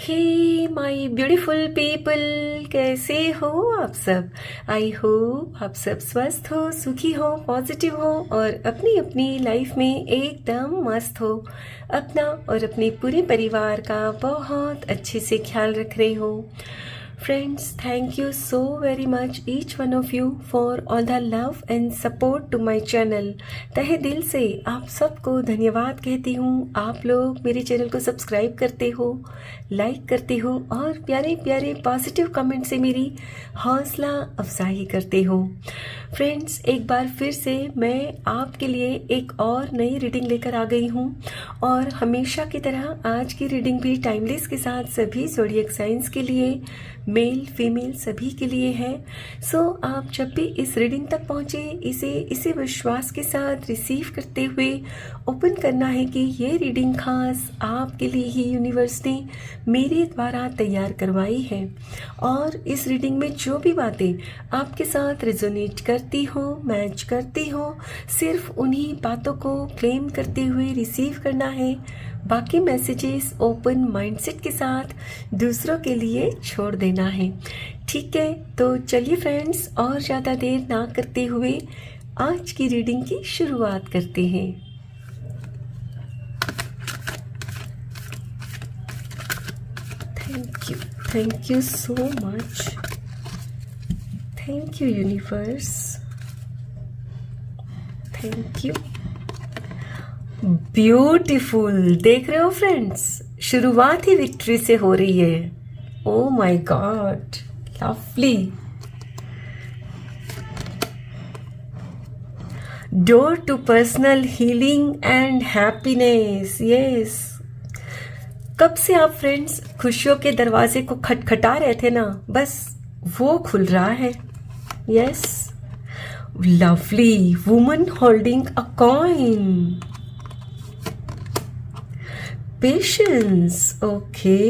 Hey my beautiful people, कैसे हो आप सब। आई होप आप सब स्वस्थ हो, सुखी हो, पॉजिटिव हो और अपनी अपनी लाइफ में एकदम मस्त हो। अपना और अपने पूरे परिवार का बहुत अच्छे से ख्याल रख रहे हो। Friends, thank you so very much each one of you for all the love and support to my channel। तहे दिल से आप सबको धन्यवाद कहती हूँ। आप लोग मेरे चैनल को सब्सक्राइब करते हो, लाइक करते हो और प्यारे प्यारे पॉजिटिव कमेंट से मेरी हौसला अफजाई करते हो। फ्रेंड्स, एक बार फिर से मैं आपके लिए एक और नई रीडिंग लेकर आ गई हूँ और हमेशा की तरह आज की रीडिंग भी टाइमलेस के साथ सभी ज़ोडिएक साइंस के लिए, मेल फीमेल सभी के लिए है। सो आप जब भी इस रीडिंग तक पहुँचे इसे विश्वास के साथ रिसीव करते हुए ओपन करना है कि ये रीडिंग खास आपके लिए ही यूनिवर्स ने मेरे द्वारा तैयार करवाई है और इस रीडिंग में जो भी बातें आपके साथ रेजोनेट करती हो, मैच करती हो, सिर्फ उन्हीं बातों को क्लेम करते हुए रिसीव करना है। बाकी मैसेजेस ओपन माइंडसेट के साथ दूसरों के लिए छोड़ देना है। ठीक है, तो चलिए फ्रेंड्स, और ज़्यादा देर ना करते हुए आज की रीडिंग की शुरुआत करते हैं। Thank you so much. Thank you universe, thank you. Beautiful, देख रहे हो फ्रेंड्स, शुरुआत ही विक्ट्री से हो रही है। Oh my God, lovely. Door to personal healing and happiness. Yes, कब से आप फ्रेंड्स खुशियों के दरवाजे को खटखटा रहे थे ना, बस वो खुल रहा है। Yes, lovely woman holding a coin. Patience, okay.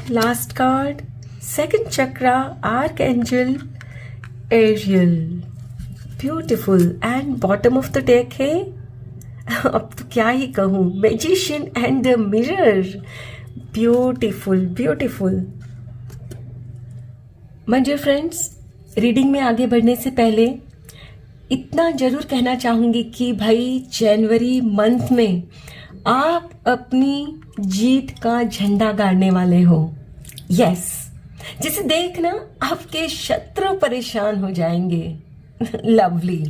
Last card, second chakra, archangel Ariel. Beautiful. And bottom of the deck है, अब तो क्या ही कहूँ, magician and the mirror. Beautiful beautiful. My dear friends, reading में आगे बढ़ने से पहले इतना जरूर कहना चाहूंगी कि भाई जनवरी मंथ में आप अपनी जीत का झंडा गाड़ने वाले हो। यस, जिसे देखना आपके शत्रु परेशान हो जाएंगे। लवली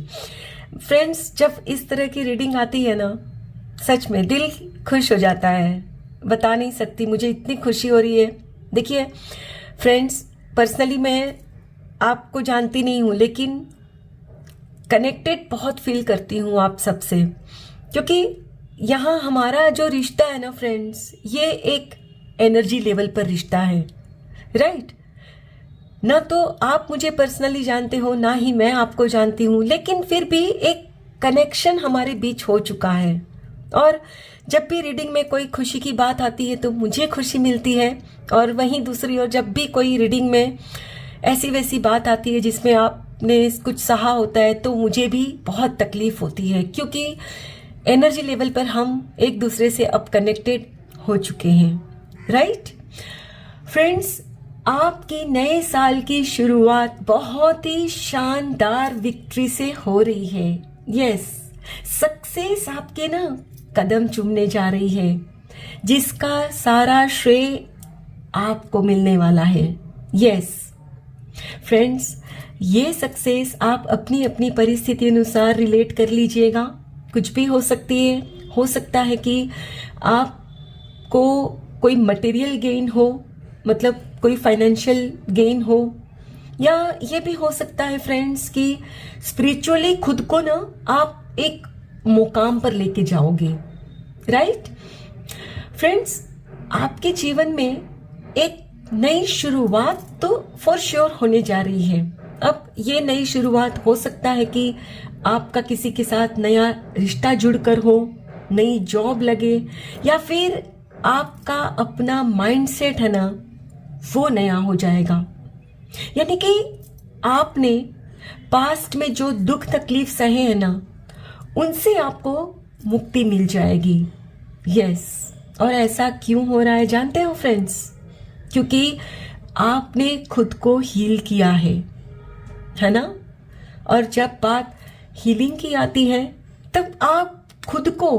फ्रेंड्स, जब इस तरह की रीडिंग आती है ना, सच में दिल खुश हो जाता है। बता नहीं सकती मुझे इतनी खुशी हो रही है। देखिए फ्रेंड्स, पर्सनली मैं आपको जानती नहीं हूँ, लेकिन कनेक्टेड बहुत फील करती हूँ आप सबसे, क्योंकि यहाँ हमारा जो रिश्ता है ना फ्रेंड्स, ये एक एनर्जी लेवल पर रिश्ता है। राइट, ना तो आप मुझे पर्सनली जानते हो, ना ही मैं आपको जानती हूँ, लेकिन फिर भी एक कनेक्शन हमारे बीच हो चुका है। और जब भी रीडिंग में कोई खुशी की बात आती है तो मुझे खुशी मिलती है, और वहीं दूसरी ओर जब भी कोई रीडिंग में ऐसी वैसी बात आती है जिसमें आपने कुछ सहा होता है तो मुझे भी बहुत तकलीफ होती है, क्योंकि एनर्जी लेवल पर हम एक दूसरे से अब कनेक्टेड हो चुके हैं। राइट फ्रेंड्स, आपकी नए साल की शुरुआत बहुत ही शानदार विक्ट्री से हो रही है। यस, सक्सेस आपके ना कदम चूमने जा रही है, जिसका सारा श्रेय आपको मिलने वाला है। यस फ्रेंड्स, ये सक्सेस आप अपनी अपनी परिस्थिति अनुसार रिलेट कर लीजिएगा। कुछ भी हो सकती है, हो सकता है कि आपको कोई मटेरियल गेन हो, मतलब कोई फाइनेंशियल गेन हो, या ये भी हो सकता है फ्रेंड्स कि स्पिरिचुअली खुद को ना आप एक मुकाम पर लेके जाओगे। राइट फ्रेंड्स, आपके जीवन में एक नई शुरुआत तो फॉर श्योर होने जा रही है। अब ये नई शुरुआत हो सकता है कि आपका किसी के साथ नया रिश्ता जुड़कर हो, नई जॉब लगे, या फिर आपका अपना माइंडसेट है ना, वो नया हो जाएगा। यानी कि आपने पास्ट में जो दुख तकलीफ सहे हैं ना, उनसे आपको मुक्ति मिल जाएगी। यस, और ऐसा क्यों हो रहा है जानते हो फ्रेंड्स? क्योंकि आपने खुद को हील किया है ना? और जब बात हीलिंग की आती है तब आप खुद को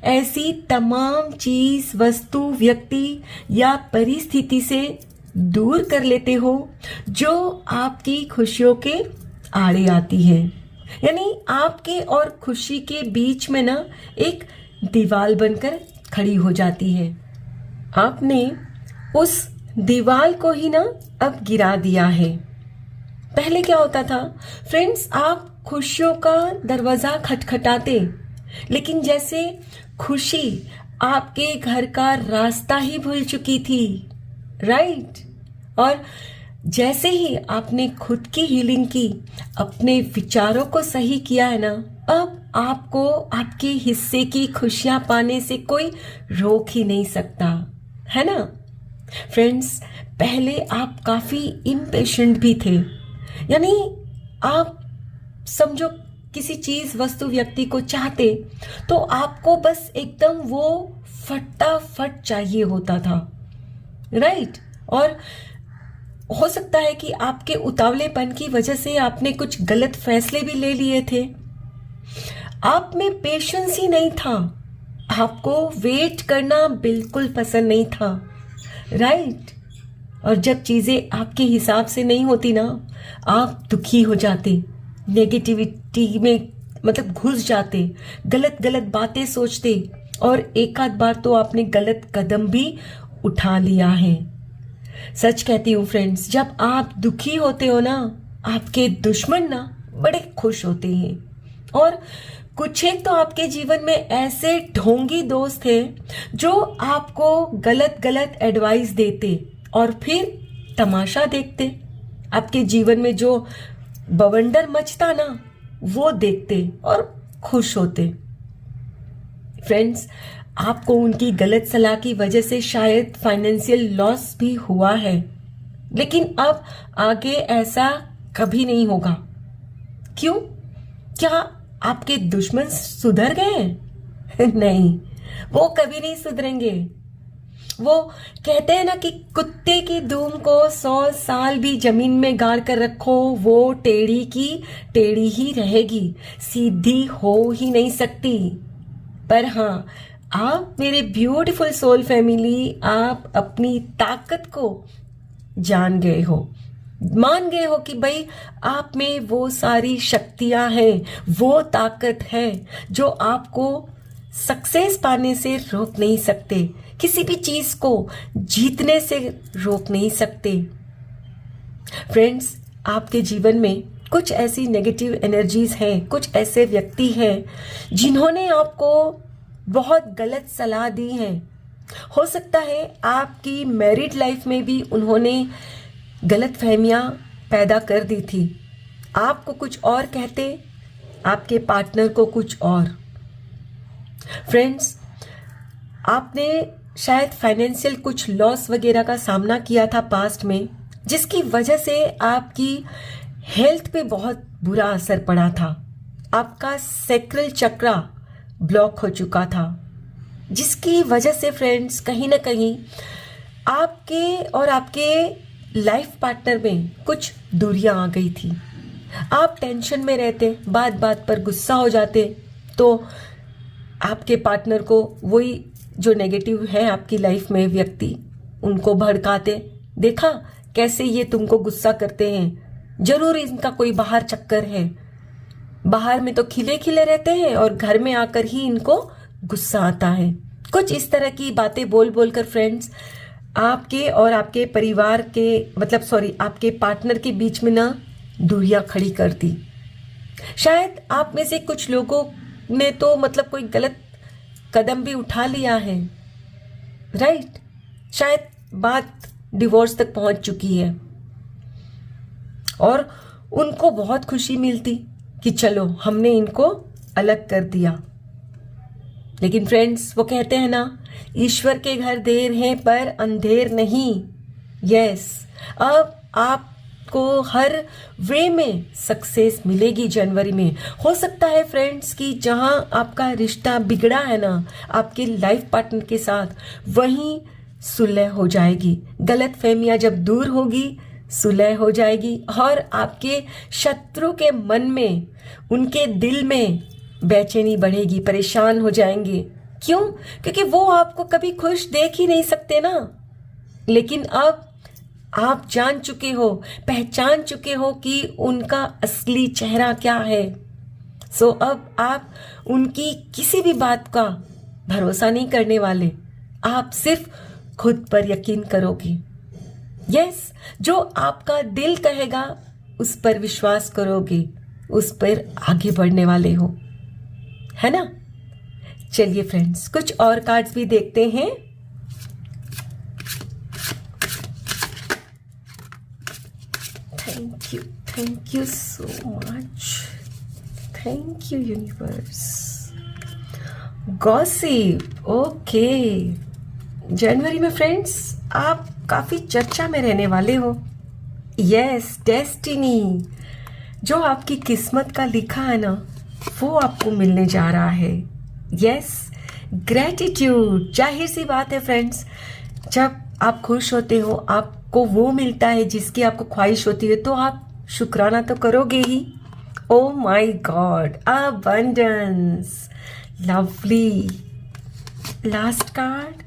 ऐसी तमाम चीज, वस्तु, व्यक्ति या परिस्थिति से दूर कर लेते हो जो आपकी खुशियों के आड़े आती है। यानी आपके और खुशी के बीच में ना एक दीवार बनकर खड़ी हो जाती है। आपने उस दीवार को ही ना अब गिरा दिया है। पहले क्या होता था फ्रेंड्स, आप खुशियों का दरवाजा खटखटाते, लेकिन जैसे खुशी आपके घर का रास्ता ही भूल चुकी थी, राइट? और जैसे ही आपने खुद की हीलिंग की, अपने विचारों को सही किया है ना, अब आपको आपके हिस्से की खुशियां पाने से कोई रोक ही नहीं सकता, है ना? फ्रेंड्स, पहले आप काफी इम्पेशेंट भी थे। यानी आप समझो किसी चीज, वस्तु, व्यक्ति को चाहते तो आपको बस एकदम वो फटाफट चाहिए होता था, राइट? और हो सकता है कि आपके उतावलेपन की वजह से आपने कुछ गलत फैसले भी ले लिए थे। आप में पेशेंस ही नहीं था, आपको वेट करना बिल्कुल पसंद नहीं था, राइट? और जब चीजें आपके हिसाब से नहीं होती ना, आप दुखी हो जाते, नेगेटिविटी में मतलब घुस जाते, गलत गलत बातें सोचते, और एक आध बार तो आपने गलत कदम भी उठा लिया है। सच कहती हूँ फ्रेंड्स, जब आप दुखी होते हो ना, आपके दुश्मन ना बड़े खुश होते हैं। और कुछ एक तो आपके जीवन में ऐसे ढोंगी दोस्त हैं जो आपको गलत गलत एडवाइस देते और फिर तमाशा देखते। आपके जीवन में जो बवंडर मचता ना, वो देखते और खुश होते। फ्रेंड्स, आपको उनकी गलत सलाह की वजह से शायद फाइनेंशियल लॉस भी हुआ है, लेकिन अब आगे ऐसा कभी नहीं होगा। क्यों? क्या आपके दुश्मन सुधर गए? नहीं, वो कभी नहीं सुधरेंगे। वो कहते हैं ना कि कुत्ते की दूम को 100 साल भी जमीन में गाड़ कर रखो, वो टेढ़ी की टेढ़ी ही रहेगी, सीधी हो ही नहीं सकती। पर हाँ, आप मेरे ब्यूटीफुल सोल फैमिली, आप अपनी ताकत को जान गए हो, मान गए हो कि भाई आप में वो सारी शक्तियां हैं, वो ताकत है जो आपको सक्सेस पाने से रोक नहीं सकते, किसी भी चीज को जीतने से रोक नहीं सकते। फ्रेंड्स, आपके जीवन में कुछ ऐसी नेगेटिव एनर्जीज हैं, कुछ ऐसे व्यक्ति हैं जिन्होंने आपको बहुत गलत सलाह दी है। हो सकता है आपकी मैरिड लाइफ में भी उन्होंने गलत फहमियां पैदा कर दी थी। आपको कुछ और कहते, आपके पार्टनर को कुछ और। फ्रेंड्स, आपने शायद फाइनेंशियल कुछ लॉस वगैरह का सामना किया था पास्ट में, जिसकी वजह से आपकी हेल्थ पे बहुत बुरा असर पड़ा था। आपका सैक्रल चक्रा ब्लॉक हो चुका था, जिसकी वजह से फ्रेंड्स कहीं ना कहीं आपके और आपके लाइफ पार्टनर में कुछ दूरियां आ गई थी। आप टेंशन में रहते, बात बात पर गुस्सा हो जाते, तो आपके पार्टनर को वही जो नेगेटिव है आपकी लाइफ में व्यक्ति, उनको भड़काते। देखा कैसे ये तुमको गुस्सा करते हैं, जरूर इनका कोई बाहर चक्कर है। बाहर में तो खिले खिले रहते हैं और घर में आकर ही इनको गुस्सा आता है। कुछ इस तरह की बातें बोल बोलकर फ्रेंड्स आपके और आपके परिवार के आपके पार्टनर के बीच में ना दूरियां खड़ी कर दी। शायद आप में से कुछ लोगों ने तो कोई गलत कदम भी उठा लिया है, राइट? शायद बात डिवोर्स तक पहुंच चुकी है और उनको बहुत खुशी मिलती कि चलो हमने इनको अलग कर दिया। लेकिन फ्रेंड्स, वो कहते हैं ना, ईश्वर के घर देर है पर अंधेर नहीं। यस, अब आप आपको हर वे में सक्सेस मिलेगी जनवरी में। हो सकता है फ्रेंड्स कि जहां आपका रिश्ता बिगड़ा है ना आपके लाइफ पार्टनर के साथ, वहीं सुलह हो जाएगी। गलत फहमियां जब दूर होगी, सुलह हो जाएगी और आपके शत्रु के मन में, उनके दिल में बेचैनी बढ़ेगी, परेशान हो जाएंगे। क्यों? क्योंकि वो आपको कभी खुश देख ही नहीं सकते ना। लेकिन अब आप जान चुके हो, पहचान चुके हो कि उनका असली चेहरा क्या है। सो अब आप उनकी किसी भी बात का भरोसा नहीं करने वाले, आप सिर्फ खुद पर यकीन करोगे। यस, जो आपका दिल कहेगा उस पर विश्वास करोगे, उस पर आगे बढ़ने वाले हो, है ना। चलिए फ्रेंड्स, कुछ और कार्ड्स भी देखते हैं। Thank you so much, thank you universe. Gossip, okay. जनवरी में फ्रेंड्स आप काफी चर्चा में रहने वाले हो। यस, डेस्टिनी, जो आपकी किस्मत का लिखा है ना वो आपको मिलने जा रहा है। यस, ग्रेटिट्यूड, जाहिर सी बात है फ्रेंड्स, जब आप खुश होते हो, आपको वो मिलता है जिसकी आपको ख्वाहिश होती है, तो आप शुक्राना तो करोगे ही। Oh my God, abundance, lovely. Last card,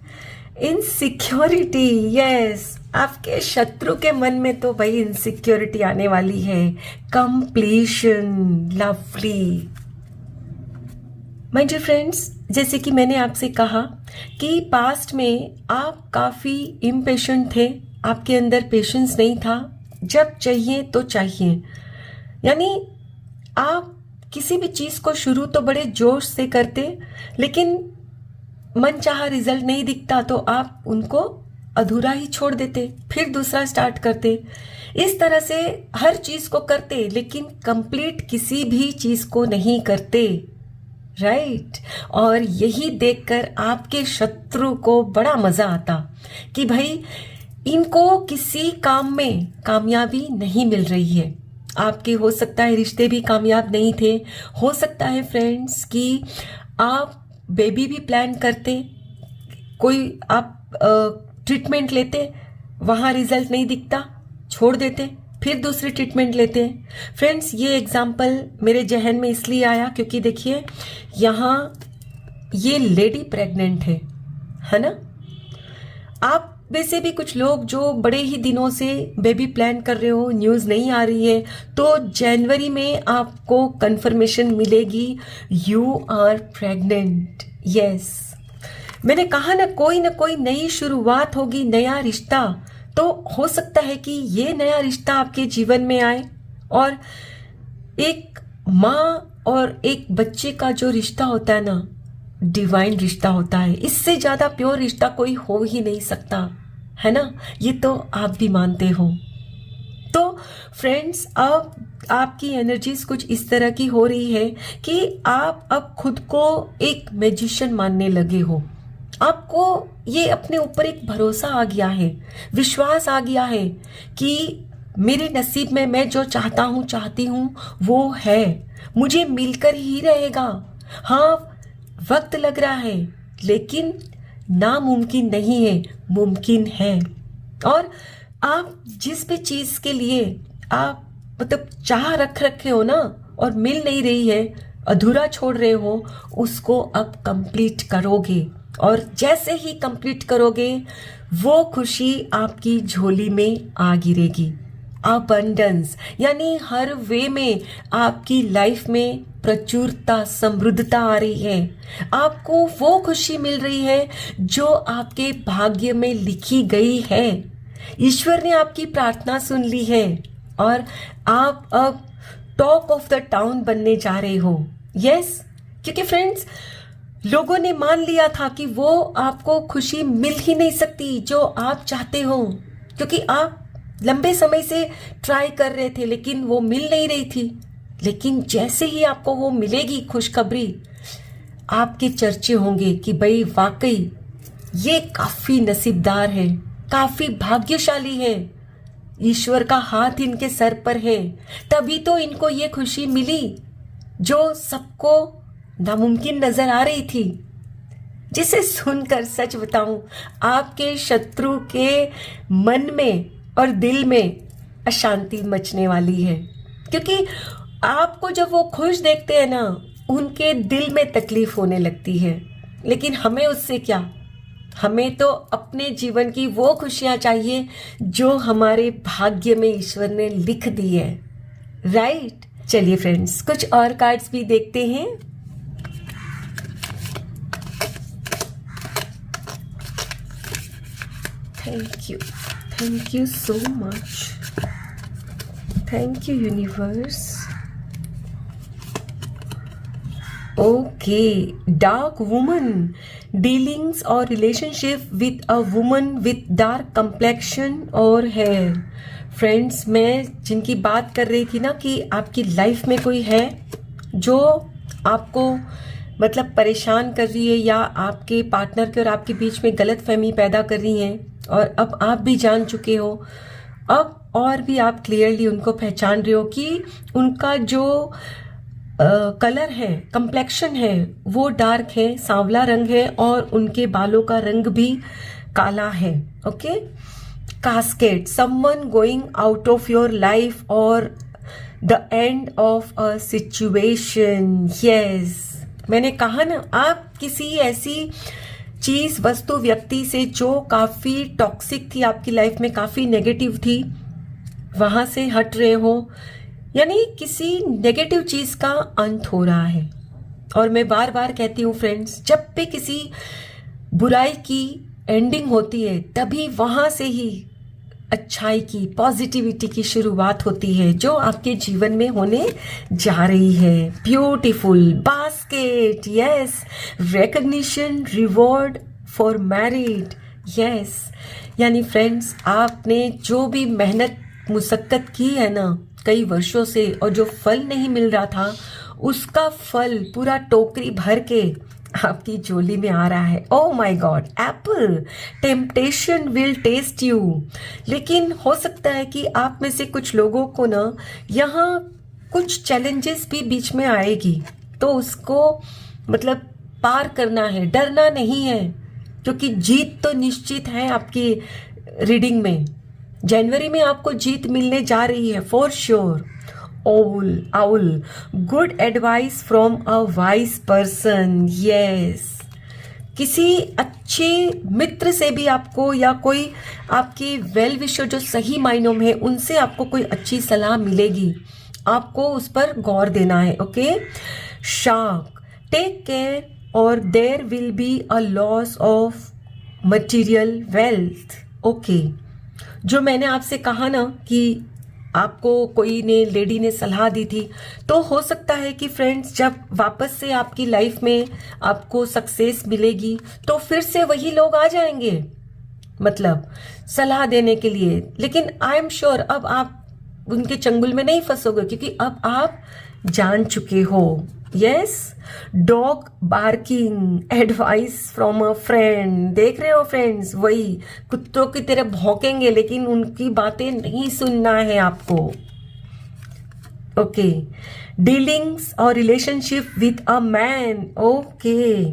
insecurity. Yes, आपके शत्रु के मन में तो भाई इनसिक्योरिटी आने वाली है। Completion, lovely. My dear friends, जैसे कि मैंने आपसे कहा कि पास्ट में आप काफ़ी इम्पेशेंट थे, आपके अंदर पेशेंस नहीं था, जब चाहिए तो चाहिए। यानी आप किसी भी चीज़ को शुरू तो बड़े जोश से करते, लेकिन मन चाहा रिजल्ट नहीं दिखता तो आप उनको अधूरा ही छोड़ देते, फिर दूसरा स्टार्ट करते। इस तरह से हर चीज़ को करते, लेकिन कंप्लीट किसी भी चीज़ को नहीं करते, राइट। और यही देखकर आपके शत्रु को बड़ा मजा आता कि भाई इनको किसी काम में कामयाबी नहीं मिल रही है। आपके हो सकता है रिश्ते भी कामयाब नहीं थे, हो सकता है फ्रेंड्स कि आप बेबी भी प्लान करते, कोई आप ट्रीटमेंट लेते, वहाँ रिजल्ट नहीं दिखता, छोड़ देते, फिर दूसरी ट्रीटमेंट लेते हैं। फ्रेंड्स, ये एग्जाम्पल मेरे जहन में इसलिए आया क्योंकि देखिए यहाँ ये लेडी प्रेग्नेंट है ना। आप वैसे भी कुछ लोग जो बड़े ही दिनों से बेबी प्लान कर रहे हो, न्यूज़ नहीं आ रही है, तो जनवरी में आपको कंफर्मेशन मिलेगी, यू आर प्रेग्नेंट। यस, मैंने कहा ना कोई नई शुरुआत होगी, नया रिश्ता। तो हो सकता है कि ये नया रिश्ता आपके जीवन में आए, और एक माँ और एक बच्चे का जो रिश्ता होता है ना, डिवाइन रिश्ता होता है। इससे ज्यादा प्योर रिश्ता कोई हो ही नहीं सकता, है ना। ये तो आप भी मानते हो। तो फ्रेंड्स, अब आपकी एनर्जीज कुछ इस तरह की हो रही है कि आप अब खुद को एक मैजिशियन मानने लगे हो। आपको ये अपने ऊपर एक भरोसा आ गया है, विश्वास आ गया है कि मेरे नसीब में मैं जो चाहती हूँ वो है, मुझे मिलकर ही रहेगा। हाँ, वक्त लग रहा है, लेकिन नामुमकिन नहीं है, मुमकिन है। और आप जिस भी चीज के लिए आप मतलब चाह रखे हो ना, और मिल नहीं रही है, अधूरा छोड़ रहे हो, उसको अब कंप्लीट करोगे। और जैसे ही कंप्लीट करोगे, वो खुशी आपकी झोली में आ गिरेगी। अबंडेंस, यानी हर वे में आपकी लाइफ में प्रचुरता, समृद्धता आ रही है। आपको वो खुशी मिल रही है जो आपके भाग्य में लिखी गई है। ईश्वर ने आपकी प्रार्थना सुन ली है और आप अब टॉक ऑफ द टाउन बनने जा रहे हो। यस, क्योंकि फ्रेंड्स, लोगों ने मान लिया था कि वो आपको खुशी मिल ही नहीं सकती जो आप चाहते हो, क्योंकि आप लंबे समय से ट्राई कर रहे थे, लेकिन वो मिल नहीं रही थी। लेकिन जैसे ही आपको वो मिलेगी खुशखबरी, आपके चर्चे होंगे कि भाई वाकई ये काफी नसीबदार है, काफी भाग्यशाली है ईश्वर का हाथ इनके सर पर है, तभी तो इनको ये खुशी मिली जो सबको नामुमकिन नजर आ रही थी। जिसे सुनकर सच बताऊं, आपके शत्रु के मन में और दिल में अशांति मचने वाली है, क्योंकि आपको जब वो खुश देखते हैं ना, उनके दिल में तकलीफ होने लगती है। लेकिन हमें उससे क्या, हमें तो अपने जीवन की वो खुशियां चाहिए जो हमारे भाग्य में ईश्वर ने लिख दी है, राइट। चलिए फ्रेंड्स, कुछ और कार्ड्स भी देखते हैं। Thank you so much, thank you universe. Okay, dark woman, dealings और relationship with a woman with dark complexion और हेयर। फ्रेंड्स, मैं जिनकी बात कर रही थी ना कि आपकी लाइफ में कोई है जो आपको मतलब परेशान कर रही है, या आपके पार्टनर के और आपके बीच में गलत फहमी पैदा कर रही है, और अब आप भी जान चुके हो, अब और भी आप क्लियरली उनको पहचान रहे हो कि उनका जो कलर है, कंप्लेक्शन है, वो डार्क है, सांवला रंग है, और उनके बालों का रंग भी काला है। Okay, casket, someone going out of your life और the end of a situation. Yes, मैंने कहा ना, आप किसी ऐसी चीज, वस्तु, व्यक्ति से जो काफी टॉक्सिक थी आपकी लाइफ में, काफी नेगेटिव थी, वहां से हट रहे हो, यानी किसी नेगेटिव चीज का अंत हो रहा है। और मैं बार बार कहती हूँ फ्रेंड्स, जब भी किसी बुराई की एंडिंग होती है, तभी वहां से ही अच्छाई की, पॉजिटिविटी की शुरुआत होती है, जो आपके जीवन में होने जा रही है। Beautiful basket, yes, recognition, reward for married, yes. यानी फ्रेंड्स, आपने जो भी मेहनत मुशक्कत की है ना कई वर्षों से, और जो फल नहीं मिल रहा था, उसका फल पूरा टोकरी भर के आपकी झोली में आ रहा है। Oh my God, apple, temptation will test you. लेकिन हो सकता है कि आप में से कुछ लोगों को ना यहाँ कुछ चैलेंजेस भी बीच में आएगी, तो उसको मतलब पार करना है, डरना नहीं है, क्योंकि जीत तो निश्चित है आपकी रीडिंग में। जनवरी में आपको जीत मिलने जा रही है for sure. Owl, good advice from a wise person, yes। किसी अच्छे मित्र से भी आपको, या कोई आपके वेल विशर जो सही मायनों में है, उनसे आपको कोई अच्छी सलाह मिलेगी, आपको उस पर गौर देना है। ओके, शार्क, टेक केयर और there will be a loss of material wealth. Okay, जो मैंने आपसे कहा ना कि आपको कोई ने, लेडी ने सलाह दी थी, तो हो सकता है कि फ्रेंड्स, जब वापस से आपकी लाइफ में आपको सक्सेस मिलेगी, तो फिर से वही लोग आ जाएंगे, मतलब सलाह देने के लिए। लेकिन आई एम श्योर अब आप उनके चंगुल में नहीं फंसोगे, क्योंकि अब आप जान चुके हो। Yes, dog barking, advice from a friend. देख रहे हो फ्रेंड्स, वही कुत्तों की तरह भौंकेंगे, लेकिन उनकी बातें नहीं सुनना है आपको। ओके, डीलिंग्स और relationship with a man. Okay,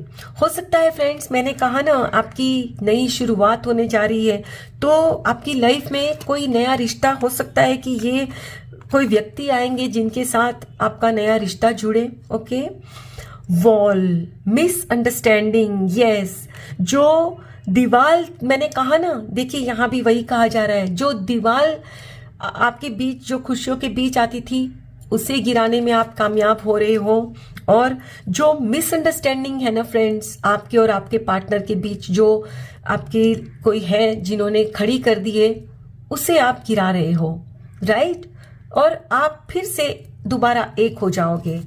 हो सकता है फ्रेंड्स, मैंने कहा ना आपकी नई शुरुआत होने जा रही है, तो आपकी लाइफ में कोई नया रिश्ता हो सकता है कि ये कोई व्यक्ति आएंगे जिनके साथ आपका नया रिश्ता जुड़े। ओके, वॉल, मिसअंडरस्टैंडिंग, यस, जो दीवार, मैंने कहा ना, देखिए यहाँ भी वही कहा जा रहा है, जो दीवार आपके बीच, जो खुशियों के बीच आती थी, उसे गिराने में आप कामयाब हो रहे हो। और जो मिसअंडरस्टैंडिंग है ना फ्रेंड्स, आपके और आपके पार्टनर के बीच जो आपके कोई है जिन्होंने खड़ी कर दी है, उसे आप गिरा रहे हो, राइट। और आप फिर से दोबारा एक हो जाओगे।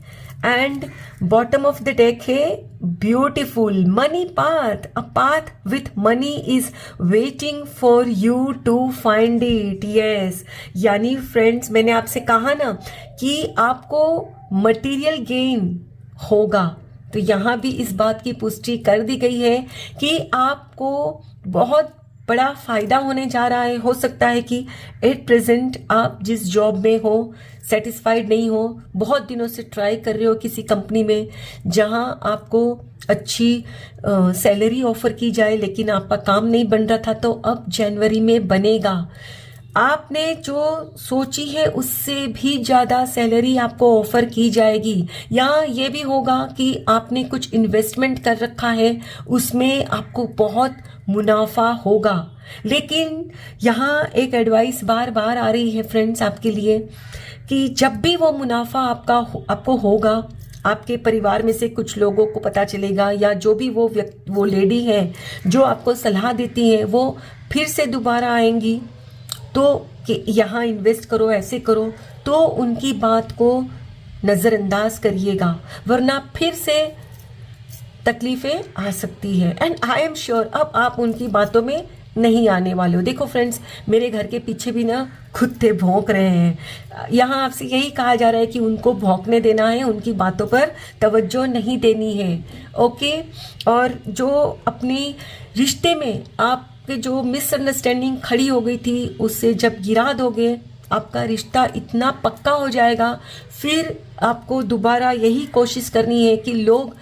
And bottom of the deck है beautiful money path, a path with money is waiting for you to find it. Yes, यानी फ्रेंड्स, मैंने आपसे कहा ना कि आपको मटेरियल गेन होगा, तो यहां भी इस बात की पुष्टि कर दी गई है कि आपको बहुत बड़ा फ़ायदा होने जा रहा है। हो सकता है कि एट प्रेजेंट आप जिस जॉब में हो सेटिस्फाइड नहीं हो, बहुत दिनों से ट्राई कर रहे हो किसी कंपनी में जहां आपको अच्छी सैलरी ऑफर की जाए, लेकिन आपका काम नहीं बन रहा था, तो अब जनवरी में बनेगा। आपने जो सोची है उससे भी ज़्यादा सैलरी आपको ऑफर की जाएगी, या ये भी होगा कि आपने कुछ इन्वेस्टमेंट कर रखा है, उसमें आपको बहुत मुनाफा होगा। लेकिन यहाँ एक एडवाइस बार बार आ रही है फ्रेंड्स आपके लिए कि जब भी वो मुनाफा आपको होगा, आपके परिवार में से कुछ लोगों को पता चलेगा, या जो भी वो लेडी है जो आपको सलाह देती है वो फिर से दोबारा आएंगी तो कि यहाँ इन्वेस्ट करो, ऐसे करो, तो उनकी बात को नज़रअंदाज करिएगा, वरना फिर से तकलीफें आ सकती है। एंड आई एम श्योर अब आप उनकी बातों में नहीं आने वाले हो। देखो फ्रेंड्स, मेरे घर के पीछे भी ना कुत्ते भौंक रहे हैं। यहाँ आपसे यही कहा जा रहा है कि उनको भौंकने देना है, उनकी बातों पर तवज्जो नहीं देनी है। ओके, और जो अपनी रिश्ते में आपके जो मिसअंडरस्टैंडिंग खड़ी हो गई थी, उससे जब गिरा दोगे, आपका रिश्ता इतना पक्का हो जाएगा, फिर आपको दोबारा यही कोशिश करनी है कि लोग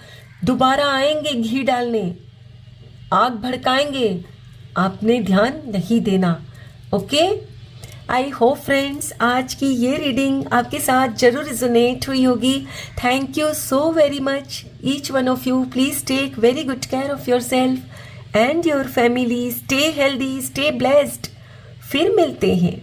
दोबारा आएंगे घी डालने, आग भड़काएंगे, आपने ध्यान नहीं देना। ओके, आई होप फ्रेंड्स आज की ये रीडिंग आपके साथ जरूर रिजोनेट हुई होगी। Thank you so very much each one of you. Please take very good care of yourself and your family. Stay healthy, stay blessed. फिर मिलते हैं।